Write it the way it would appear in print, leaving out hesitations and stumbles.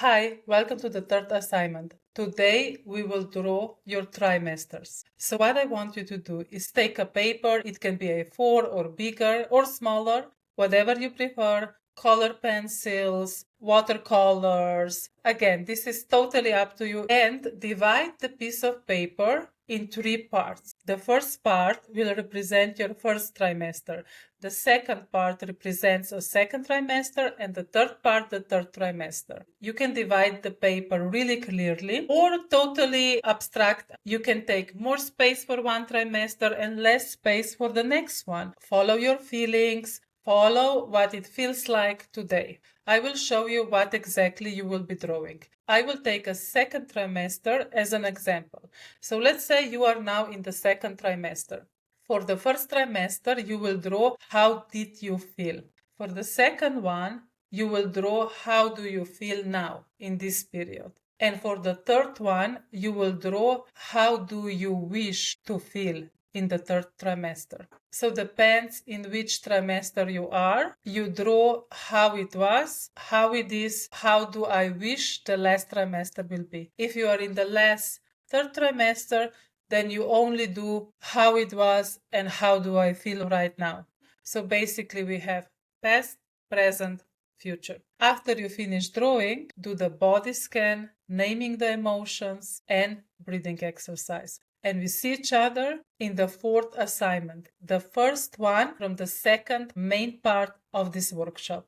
Hi, welcome to the third assignment. Today we will draw your trimesters. So what I want you to do is take a paper, it can be A4 or bigger or smaller, whatever you prefer, color pencils, watercolors. Again, this is totally up to you, and divide the piece of paper in 3 parts. The first part will represent your first trimester. The second part represents a second trimester, and the third part, the third trimester. You can divide the paper really clearly or totally abstract. You can take more space for one trimester and less space for the next one. Follow your feelings. Follow what it feels like today. I will show you what exactly you will be drawing. I will take a second trimester as an example. So let's say you are now in the second trimester. For the first trimester, you will draw how did you feel. For the second one, you will draw how do you feel now in this period. And for the third one, you will draw how do you wish to feel in the third trimester. So depends in which trimester you are. You draw how it was, how it is, how do I wish the last trimester will be. If you are in the last third trimester, then you only do how it was and how do I feel right now. So basically we have past, present, future. After you finish drawing, do the body scan, naming the emotions, and breathing exercise. And we see each other in the fourth assignment, the first one from the second main part of this workshop.